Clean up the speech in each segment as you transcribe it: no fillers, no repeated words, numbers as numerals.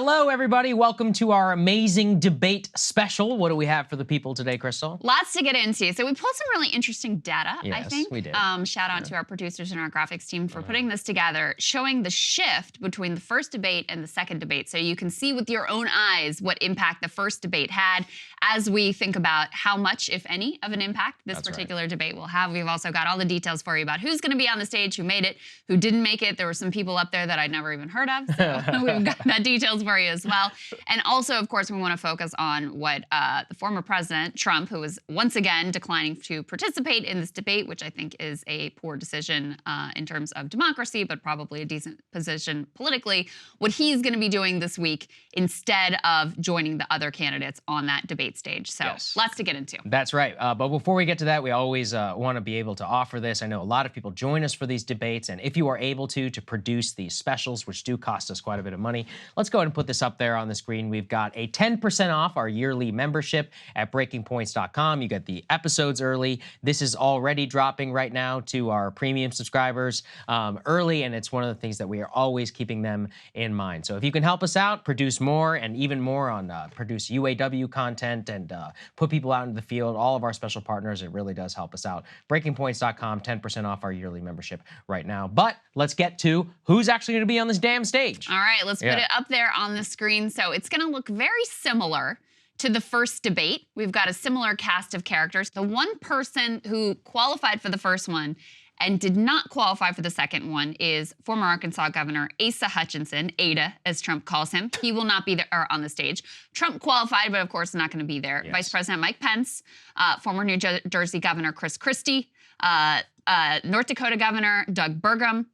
Hello, everybody. Welcome to our amazing debate special. What do we have for the people today, Krystal? Lots to get into. So we pulled some really interesting data, yes, I think. We did. Shout out to our producers and our graphics team for putting this together, showing the shift between the first debate and the second debate. So you can see with your own eyes what impact the first debate had as we think about how much, if any, of an impact this particular debate will have. We've also got all the details for you about who's going to be on the stage, who made it, who didn't make it. There were some people up there that I'd never even heard of. So we've got that details for you as well. And also, of course, we want to focus on what the former president, Trump, who was once again declining to participate in this debate, which I think is a poor decision in terms of democracy, but probably a decent position politically, what he's going to be doing this week instead of joining the other candidates on that debate stage. So lots to get into. That's right. But before we get to that, we always want to be able to offer this. I know a lot of people join us for these debates, and if you are able to produce these specials, which do cost us quite a bit of money, let's go ahead and put this up there on the screen. We've got a 10% off our yearly membership at breakingpoints.com. You get the episodes early. This is already dropping right now to our premium subscribers early, and it's one of the things that we are always keeping them in mind. So if you can help us out, produce more and even more on produce UAW content and put people out into the field, all of our special partners, it really does help us out. Breakingpoints.com, 10% off our yearly membership right now. But let's get to who's actually going to be on this damn stage. All right, let's put it up there on the screen. So it's going to look very similar to the first debate. We've got a similar cast of characters. The one person who qualified for the first one and did not qualify for the second one is former Arkansas Governor Asa Hutchinson, Ada, as Trump calls him. He will not be there on the stage. Trump qualified, but of course not going to be there. Vice President Mike Pence, former New Jersey Governor Chris Christie, North Dakota Governor Doug Burgum,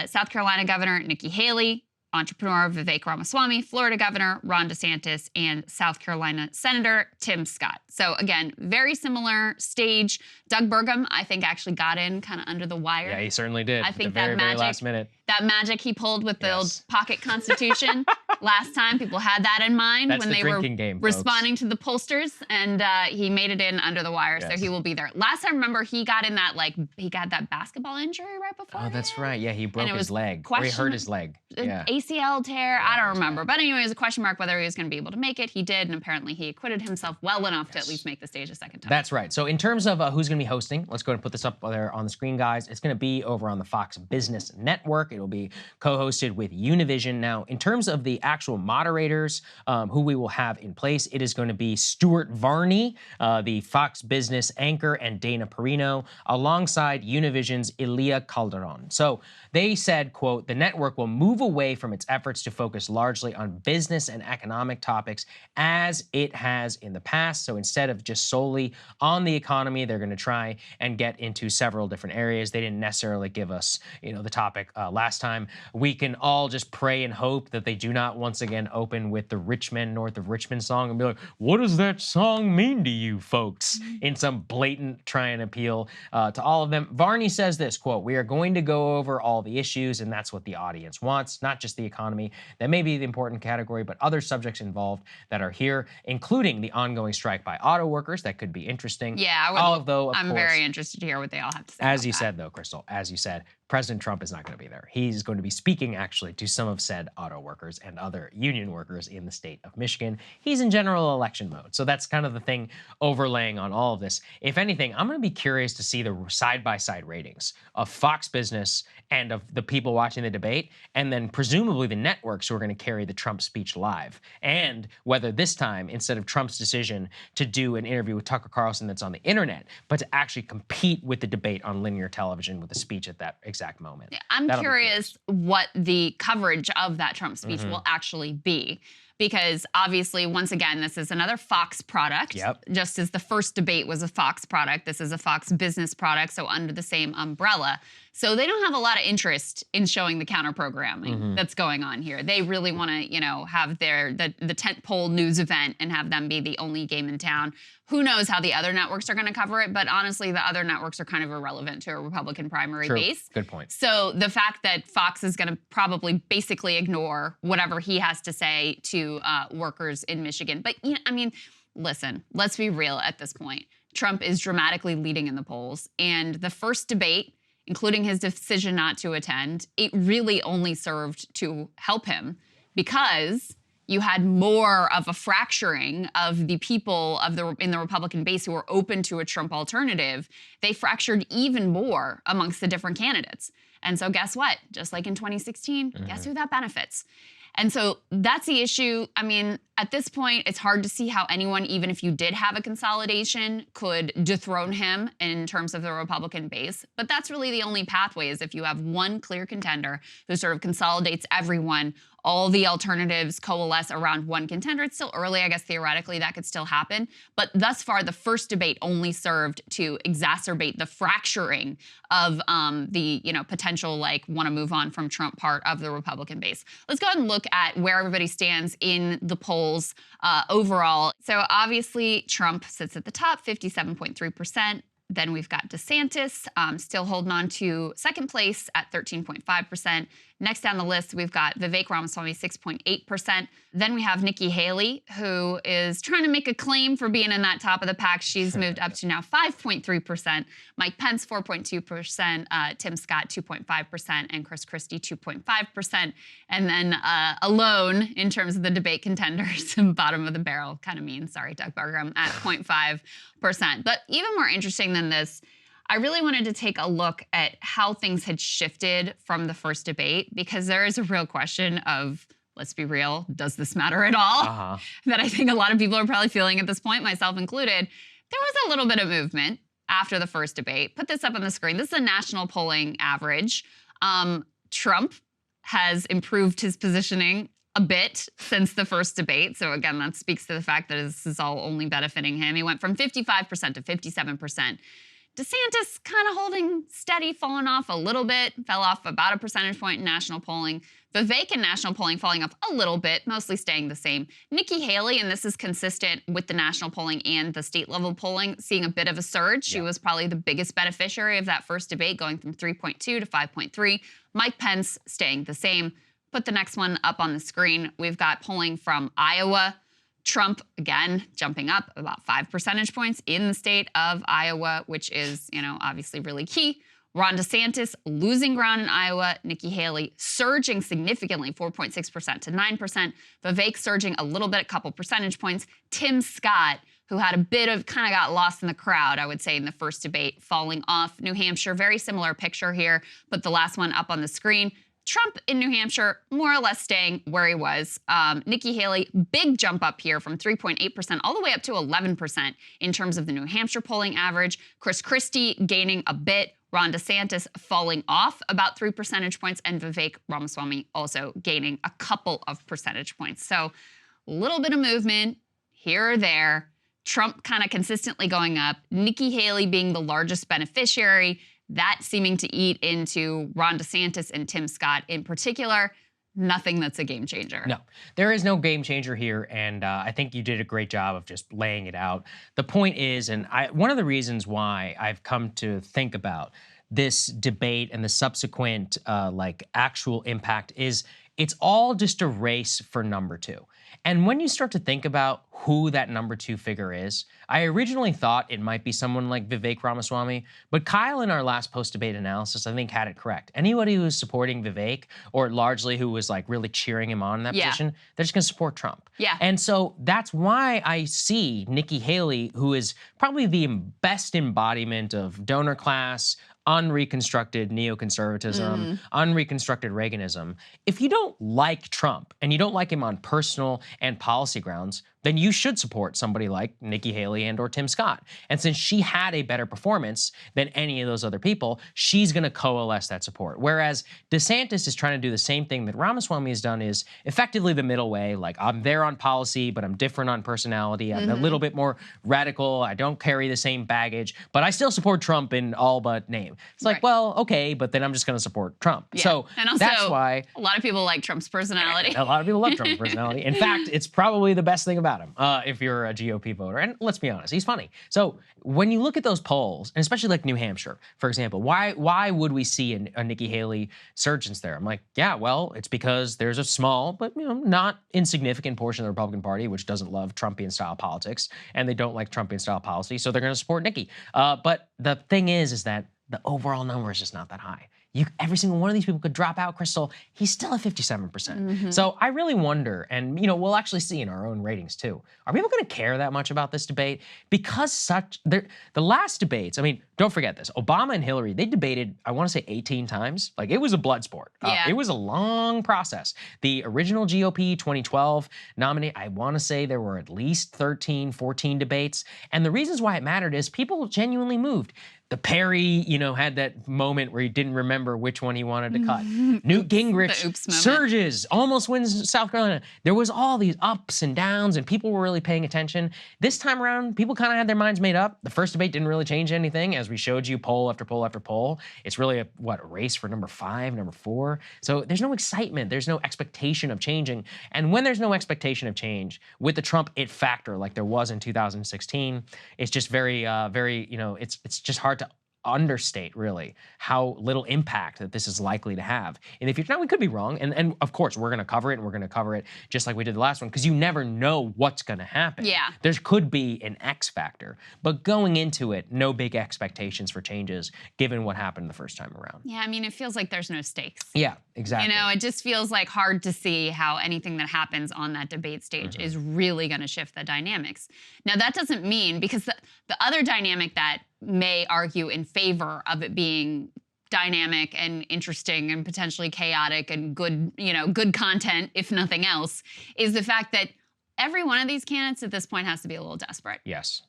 South Carolina Governor Nikki Haley, entrepreneur Vivek Ramaswamy, Florida Governor Ron DeSantis, and South Carolina Senator Tim Scott. So again, very similar stage. Doug Burgum, I think, actually got in kind of under the wire. Yeah, he certainly did. I think very last minute. That magic he pulled with the old pocket constitution last time, people had that in mind when they were responding to the pollsters, and he made it in under the wire, so he will be there. Last I remember, he got in that, he got that basketball injury right before. Oh, that's right. Yeah, he broke his leg. Or he hurt his leg. Yeah. ACL tear, I don't remember. But anyway, it was a question mark whether he was going to be able to make it. He did, and apparently he acquitted himself well enough to at least make the stage a second time. That's right. So in terms of who's going to be hosting, let's go ahead and put this up there on the screen, guys. It's going to be over on the Fox Business Network. It will be co-hosted with Univision. Now, in terms of the actual moderators who we will have in place, it is going to be Stuart Varney, the Fox Business anchor, and Dana Perino, alongside Univision's Elia Calderon. So they said, quote, the network will move away from its efforts to focus largely on business and economic topics as it has in the past. So instead of just solely on the economy, they're going to try and get into several different areas. They didn't necessarily give us, the topic last time. We can all just pray and hope that they do not once again open with the Rich Men North of Richmond song and be like, what does that song mean to you folks? In some blatant try and appeal to all of them. Varney says this, quote, we are going to go over all the issues, and that's what the audience wants, not just the economy. That may be the important category, but other subjects involved that are here, including the ongoing strike by auto workers. That could be interesting. Yeah, I'm very interested to hear what they all have to say. As you said, though, Krystal, as you said, President Trump is not going to be there. He's going to be speaking, actually, to some of said auto workers and other union workers in the state of Michigan. He's in general election mode. So that's kind of the thing overlaying on all of this. If anything, I'm going to be curious to see the side-by-side ratings of Fox Business and of the people watching the debate, and then presumably the networks who are going to carry the Trump speech live. And whether this time, instead of Trump's decision to do an interview with Tucker Carlson that's on the internet, but to actually compete with the debate on linear television with a speech at that exact moment. I'm curious what the coverage of that Trump speech will actually be. Because obviously, once again, this is another Fox product. Just as the first debate was a Fox product, this is a Fox Business product, so under the same umbrella. So they don't have a lot of interest in showing the counter programming that's going on here. They really want to, have the tentpole news event and have them be the only game in town. Who knows how the other networks are going to cover it, but honestly, the other networks are kind of irrelevant to a Republican primary base. Good point. So the fact that Fox is going to probably basically ignore whatever he has to say to workers in Michigan. But, listen, let's be real at this point. Trump is dramatically leading in the polls, and the first debate, including his decision not to attend, it really only served to help him because you had more of a fracturing of the people in the Republican base who were open to a Trump alternative. They fractured even more amongst the different candidates. And so guess what? Just like in 2016, guess who that benefits? And so that's the issue. I mean, at this point, it's hard to see how anyone, even if you did have a consolidation, could dethrone him in terms of the Republican base. But that's really the only pathway, is if you have one clear contender who sort of consolidates everyone, all the alternatives coalesce around one contender. It's still early, I guess theoretically that could still happen. But thus far, the first debate only served to exacerbate the fracturing of the potential want to move on from Trump part of the Republican base. Let's go ahead and look at where everybody stands in the polls overall. So obviously Trump sits at the top, 57.3%. Then we've got DeSantis still holding on to second place at 13.5%. Next down the list, we've got Vivek Ramaswamy, 6.8%. Then we have Nikki Haley, who is trying to make a claim for being in that top of the pack. She's moved up to now 5.3%. Mike Pence, 4.2%. Tim Scott, 2.5%. And Chris Christie, 2.5%. And then alone, in terms of the debate contenders, bottom of the barrel, kind of mean, sorry, Doug Burgum, at 0.5%. But even more interesting than this, I really wanted to take a look at how things had shifted from the first debate, because there is a real question of, let's be real, does this matter at all? That I think a lot of people are probably feeling at this point, myself included. There was a little bit of movement after the first debate. Put this up on the screen. This is a national polling average. Trump has improved his positioning a bit since the first debate. So again, that speaks to the fact that this is all only benefiting him. He went from 55% to 57%. DeSantis kind of holding steady, falling off a little bit, fell off about a percentage point in national polling. Vivek in national polling falling off a little bit, mostly staying the same. Nikki Haley, and this is consistent with the national polling and the state level polling, seeing a bit of a surge. She was probably the biggest beneficiary of that first debate, going from 3.2 to 5.3. Mike Pence staying the same. Put the next one up on the screen. We've got polling from Iowa. Trump, again, jumping up about 5 percentage points in the state of Iowa, which is, obviously really key. Ron DeSantis losing ground in Iowa. Nikki Haley surging significantly, 4.6% to 9%. Vivek surging a little bit, a couple percentage points. Tim Scott, who had a bit of, kind of got lost in the crowd, I would say, in the first debate, falling off. New Hampshire, very similar picture here. Put the last one up on the screen. Trump in New Hampshire, more or less staying where he was. Nikki Haley, big jump up here from 3.8% all the way up to 11% in terms of the New Hampshire polling average. Chris Christie gaining a bit. Ron DeSantis falling off about 3 percentage points. And Vivek Ramaswamy also gaining a couple of percentage points. So a little bit of movement here or there. Trump kind of consistently going up. Nikki Haley being the largest beneficiary. That seeming to eat into Ron DeSantis and Tim Scott in particular. Nothing that's a game changer. No, there is no game changer here, and I think you did a great job of just laying it out. The point is, and one of the reasons why I've come to think about this debate and the subsequent actual impact is it's all just a race for number two. And when you start to think about who that number two figure is, I originally thought it might be someone like Vivek Ramaswamy, but Kyle in our last post-debate analysis, I think, had it correct. Anybody who is supporting Vivek, or largely who was really cheering him on in that position, they're just gonna support Trump. Yeah. And so that's why I see Nikki Haley, who is probably the best embodiment of donor class, unreconstructed neoconservatism, unreconstructed Reaganism. If you don't like Trump and you don't like him on personal and policy grounds, then you should support somebody like Nikki Haley and or Tim Scott. And since she had a better performance than any of those other people, she's gonna coalesce that support. Whereas DeSantis is trying to do the same thing that Ramaswamy has done, is effectively the middle way. I'm there on policy, but I'm different on personality. I'm a little bit more radical. I don't carry the same baggage, but I still support Trump in all but name. It's well, okay, but then I'm just gonna support Trump. Yeah. So and also, that's why a lot of people like Trump's personality. a lot of people love Trump's personality. In fact, it's probably the best thing about him if you're a GOP voter. And let's be honest, he's funny. So when you look at those polls, and especially like New Hampshire, for example, why would we see a Nikki Haley surgence there? I'm like, yeah, well, it's because there's a small but not insignificant portion of the Republican Party which doesn't love Trumpian style politics, and they don't like Trumpian style policy, so they're going to support Nikki. But the thing is that the overall number is just not that high. every single one of these people could drop out, Krystal. He's still at 57%. So I really wonder, and we'll actually see in our own ratings too. Are people going to care that much about this debate? Because the last debates, I mean, don't forget this. Obama and Hillary, they debated, I want to say 18 times. Like, it was a blood sport. Yeah. It was a long process. The original GOP 2012 nominee, I want to say there were at least 13, 14 debates. And the reasons why it mattered is people genuinely moved. The Perry, had that moment where he didn't remember which one he wanted to cut. Newt Gingrich surges, almost wins South Carolina. There was all these ups and downs, and people were really paying attention. This time around, people kind of had their minds made up. The first debate didn't really change anything, as we showed you poll after poll after poll. It's really a race for number 5, number 4. So there's no excitement. There's no expectation of changing. And when there's no expectation of change, with the Trump it factor like there was in 2016, it's just very, it's just hard to understate really how little impact that this is likely to have. And if you're now, we could be wrong, and of course we're going to cover it, and we're going to cover it just like we did the last one, because you never know what's going to happen. Yeah, there could be an X factor, but going into it, no big expectations for changes given what happened the first time around. Yeah, I mean, it feels like there's no stakes. Yeah, exactly. It just feels like hard to see how anything that happens on that debate stage is really going to shift the dynamics. Now, that doesn't mean, because the other dynamic that may argue in favor of it being dynamic and interesting and potentially chaotic and good, good content, if nothing else, is the fact that every one of these candidates at this point has to be a little desperate. Yes.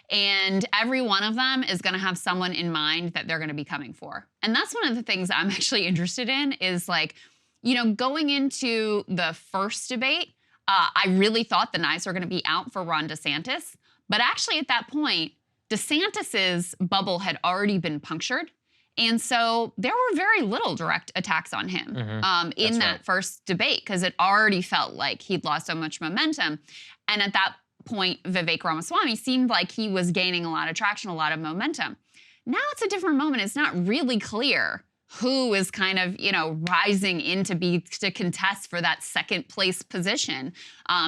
And every one of them is going to have someone in mind that they're going to be coming for. And that's one of the things I'm actually interested in is, like, going into the first debate, I really thought the knives were going to be out for Ron DeSantis. But actually at that point, DeSantis's bubble had already been punctured. And so there were very little direct attacks on him in that first debate, because it already felt like he'd lost so much momentum. And at that point, Vivek Ramaswamy seemed like he was gaining a lot of traction, a lot of momentum. Now it's a different moment. It's not really clear who is kind of, rising in to contest for that second place position,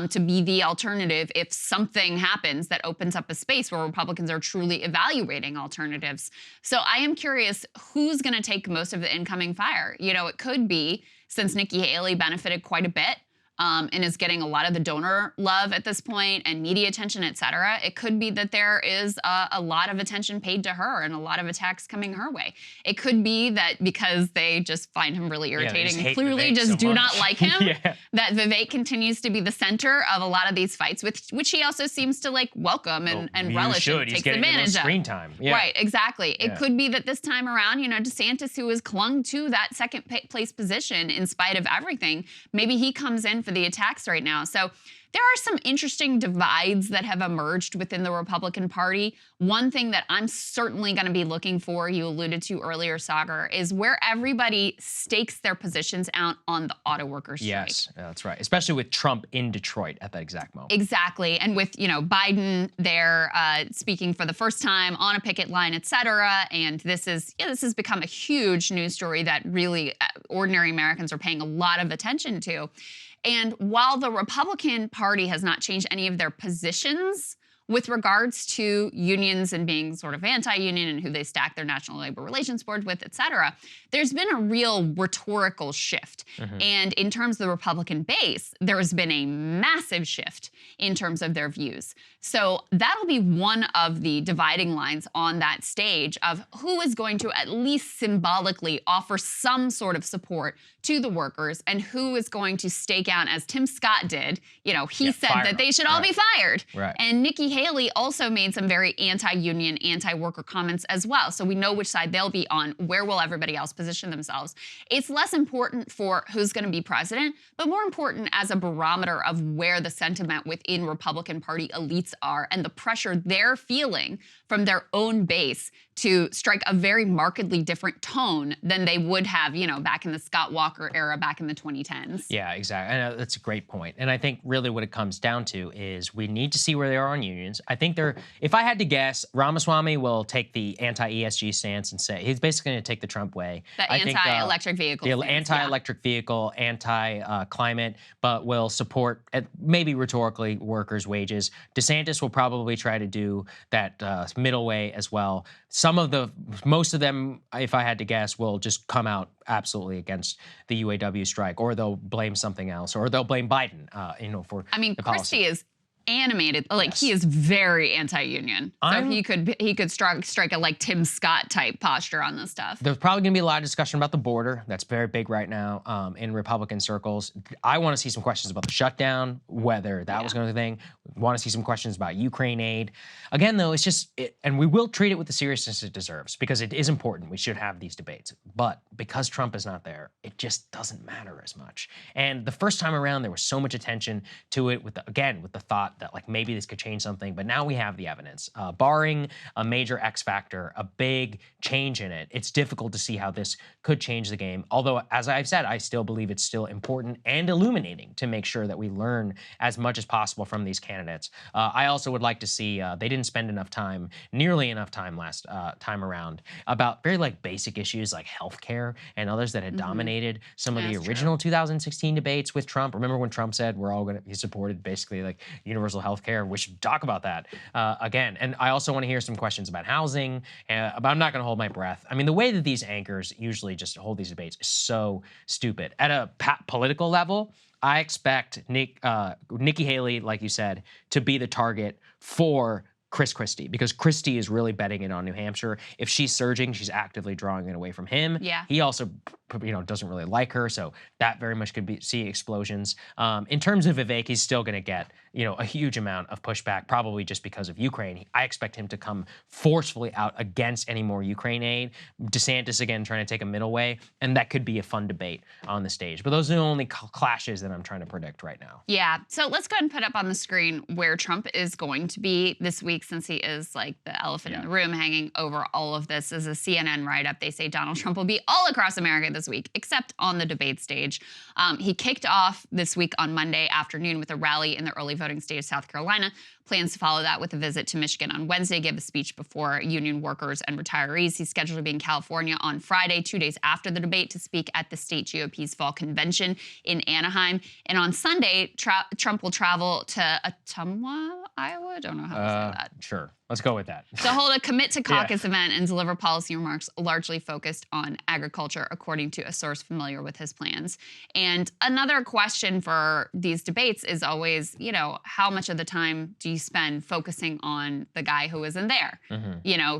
to be the alternative if something happens that opens up a space where Republicans are truly evaluating alternatives. So I am curious who's going to take most of the incoming fire. It could be, since Nikki Haley benefited quite a bit, and is getting a lot of the donor love at this point and media attention, et cetera, it could be that there is a lot of attention paid to her and a lot of attacks coming her way. It could be that because they just find him really irritating and clearly just do not like him, that Vivek continues to be the center of a lot of these fights, which he also seems to welcome and relish and takes advantage of. Screen time. Yeah. Right, exactly. It could be that this time around, DeSantis, who has clung to that second place position in spite of everything, maybe he comes in for the attacks right now. So there are some interesting divides that have emerged within the Republican Party. One thing that I'm certainly going to be looking for, you alluded to earlier, Saagar, is where everybody stakes their positions out on the auto workers strike. Yes, that's right. Especially with Trump in Detroit at that exact moment. Exactly. And with, Biden there speaking for the first time on a picket line, et cetera. And this has become a huge news story that really ordinary Americans are paying a lot of attention to. And while the Republican Party has not changed any of their positions with regards to unions and being sort of anti-union and who they stack their National Labor Relations Board with, et cetera, there's been a real rhetorical shift. And in terms of the Republican base, there has been a massive shift in terms of their views. So that'll be one of the dividing lines on that stage of who is going to at least symbolically offer some sort of support to the workers and who is going to stake out, as Tim Scott did. He said that they should all be fired. Right. And Nikki Haley also made some very anti-union, anti-worker comments as well. So we know which side they'll be on. Where will everybody else position themselves? It's less important for who's going to be president, but more important as a barometer of where the sentiment within Republican Party elites are and the pressure they're feeling from their own base to strike a very markedly different tone than they would have, back in the Scott Walker era, back in the 2010s. Yeah, exactly. And that's a great point. And I think really what it comes down to is we need to see where they are on unions. I think if I had to guess, Ramaswamy will take the anti-ESG stance and say, he's basically going to take the Trump way. The anti-electric vehicle. The anti-electric vehicle, anti-climate, but will support, maybe rhetorically, workers' wages. DeSantis will probably try to do that middle way as well. Some most of them, if I had to guess, will just come out absolutely against the UAW strike, or they'll blame something else, or they'll blame Biden, for I mean, the policy. Christie is animated, like Yes. he is very anti-union. So he could strike a like Tim Scott type posture on this stuff. There's probably going to be a lot of discussion about the border. That's very big right now in Republican circles. I want to see some questions about the shutdown, whether that was going to be a thing. Want to see some questions about Ukraine aid. Again, though, it's just, and we will treat it with the seriousness it deserves, because it is important. We should have these debates. But because Trump is not there, it just doesn't matter as much. And the first time around, there was so much attention to it with the thought that like maybe this could change something, but now we have the evidence. Barring a major X factor, a big change in it, it's difficult to see how this could change the game. Although, as I've said, I still believe it's still important and illuminating to make sure that we learn as much as possible from these candidates. I also would like to see, they didn't spend nearly enough time last time around, about very like basic issues like healthcare and others that had dominated some of the original 2016 debates with Trump. Remember when Trump said he supported basically like universal health care? We should talk about that again. And I also want to hear some questions about housing, but I'm not going to hold my breath. I mean, the way that these anchors usually just hold these debates is so stupid. At a political level, I expect Nikki Haley, like you said, to be the target for Chris Christie, because Christie is really betting it on New Hampshire. If she's surging, she's actively drawing it away from him. Yeah. He also, doesn't really like her, so that very much could see explosions. In terms of Vivek, he's still going to get, a huge amount of pushback, probably just because of Ukraine. I expect him to come forcefully out against any more Ukraine aid. DeSantis, again, trying to take a middle way, and that could be a fun debate on the stage. But those are the only clashes that I'm trying to predict right now. Yeah, so let's go ahead and put up on the screen where Trump is going to be this week, since he is like the elephant in the room hanging over all of this. Is a CNN write-up. They say Donald Trump will be all across America this week, except on the debate stage. He kicked off this week on Monday afternoon with a rally in the early voting state of South Carolina. Plans to follow that with a visit to Michigan on Wednesday, give a speech before union workers and retirees. He's scheduled to be in California on Friday, 2 days after the debate, to speak at the state GOP's fall convention in Anaheim. And on Sunday, Trump will travel to Ottumwa, Iowa. Don't know how to say that. Sure. Let's go with that. To hold a Commit to Caucus event and deliver policy remarks largely focused on agriculture, according to a source familiar with his plans. And another question for these debates is always, how much of the time do you spend focusing on the guy who isn't there?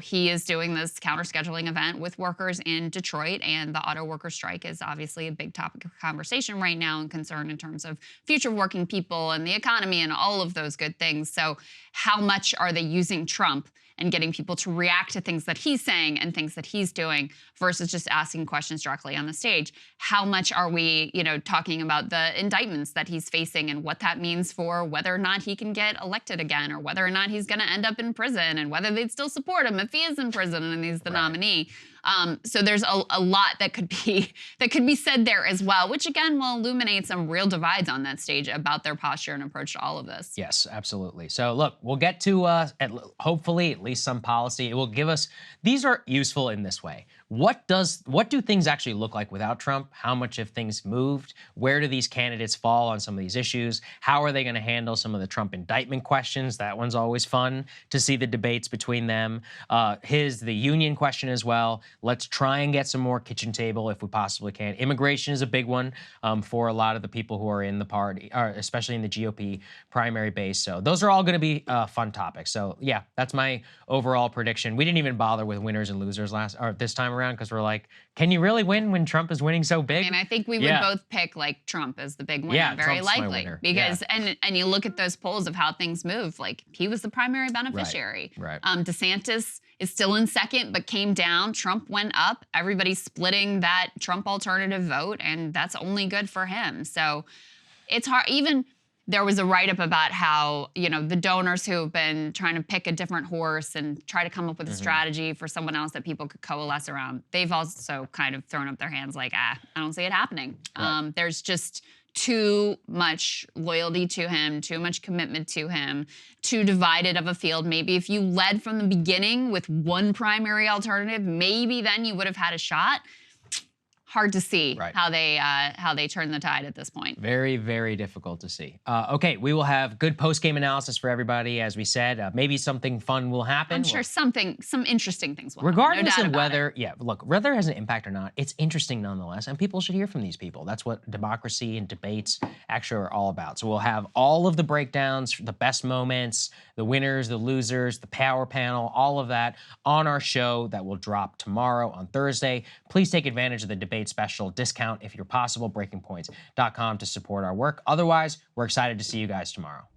He is doing this counter-scheduling event with workers in Detroit, and the auto worker strike is obviously a big topic of conversation right now and concern in terms of future working people and the economy and all of those good things. So how much are they using Trump and getting people to react to things that he's saying and things that he's doing versus just asking questions directly on the stage? How much are we, talking about the indictments that he's facing and what that means for whether or not he can get elected again, or whether or not he's going to end up in prison, and whether they'd still support him if he is in prison and he's the nominee? So there's a lot that could be said there as well, which again will illuminate some real divides on that stage about their posture and approach to all of this. Yes, absolutely. So look, we'll get to hopefully at least some policy. It will give us, these are useful in this way. What do things actually look like without Trump? How much have things moved? Where do these candidates fall on some of these issues? How are they going to handle some of the Trump indictment questions? That one's always fun to see the debates between them. The union question as well. Let's try and get some more kitchen table if we possibly can. Immigration is a big one for a lot of the people who are in the party, or especially in the GOP primary base. So those are all going to be fun topics. So yeah, that's my overall prediction. We didn't even bother with winners and losers this time around, because we're like, can you really win when Trump is winning so big? And I think we would both pick like Trump as the big winner, very Trump's likely. my winner. Because and you look at those polls of how things move, like he was the primary beneficiary. Right. DeSantis is still in second, but came down. Trump went up. Everybody's splitting that Trump alternative vote, and that's only good for him. So it's hard. Even there was a write-up about how, the donors who have been trying to pick a different horse and try to come up with a strategy for someone else that people could coalesce around, they've also kind of thrown up their hands like, I don't see it happening. Right. There's just too much loyalty to him, too much commitment to him, too divided of a field. Maybe if you led from the beginning with one primary alternative, maybe then you would have had a shot. hard to see Right. how they turn the tide at this point. Very, very difficult to see. Okay, we will have good post-game analysis for everybody, as we said. Maybe something fun will happen. I'm sure some interesting things will happen. Regardless No doubt of about whether, it. yeah, look, whether it has an impact or not, it's interesting nonetheless, and people should hear from these people. That's what democracy and debates actually are all about. So we'll have all of the breakdowns, the best moments, the winners, the losers, the power panel, all of that on our show that will drop tomorrow on Thursday. Please take advantage of the debate special discount if you're possible, breakingpoints.com to support our work. Otherwise, we're excited to see you guys tomorrow.